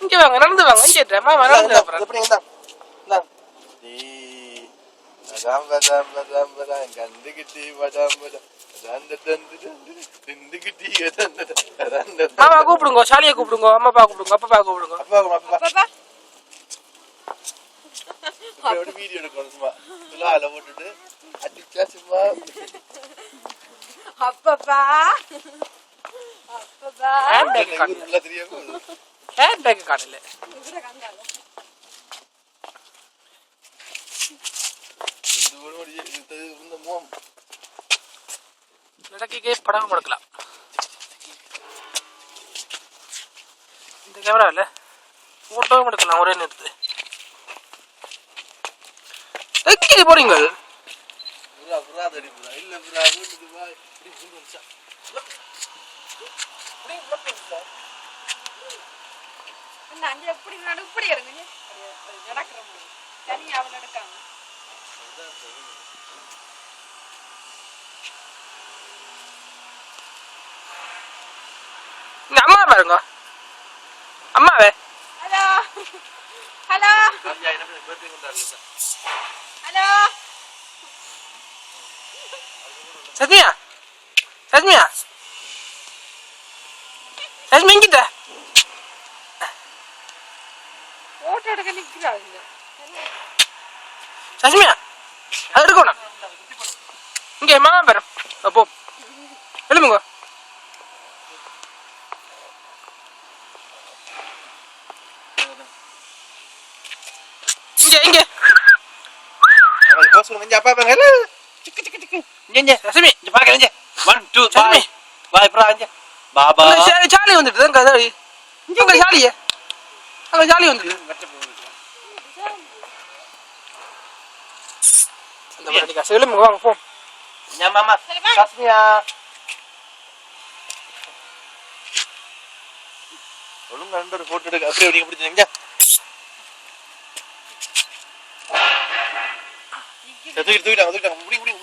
இங்க வாங்க நடந்து வாங்க இங்க மாமா நடந்து எப்படி இந்தா இந்தா ராம் ராம் ராம் ராம் கண்டுகிட்டி வடாம் வடாம் மாமா கூப்பிடுங்க சாலியை கூப்பிடுங்க அம்மா அப்பா கூப்பிடுங்க அப்பா கூப்பிடுங்க அப்பா வீடியோ எடுக்கணும் சும்மா துலால போட்டுட்டு அடிச்சா சும்மா அப்பப்பா அப்பப்பா நல்லா தெரியாம ஹேண்ட் பேக் காணல இவர கண்டால இந்த ஒரு இந்த மோம் நடக்கிக்கே படம் எடுக்கலாம் இந்த கேமரா இல்ல போட்டோவும் எடுக்கலாம் ஒரே நேரத்தில் எங்கே போறீங்க எப்படி நடப்படி இருங்க நடக்கிற தனி அவள் நடக்காம அம்மா பாருங்க அம்மாவே ஹலோ ஹலோ ஹலோ சத்மியா சத்மியா சத்மி எங்கிட்ட போட்டோ எடுக்க நிக்கிறாங்க சத்மியா அது எடுக்கணும் இங்கே மாமா பாரு அப்போ எழுமுங்க இங்க இங்க அப்பா பாருங்க டிக்கு டிக்கு டிக்கு இங்க சத்மி இங்க பாக்க இங்க 1 2 3 பாய் பிரா இங்க பாபா சாலி வந்துட்டு தான் கதை இங்க சாலியே அங்க சாலி வந்துட்டு அந்த மாதிரி சொல்லுங்க வாங்க போ ஞா மாமா சஸ்மியா ஒழுங்கா ரெண்டு ஒரு போட்டோ எடுக்க அப்படியே நீங்க பிடிச்சீங்க தூக்கிட்டாங்க முடி முடி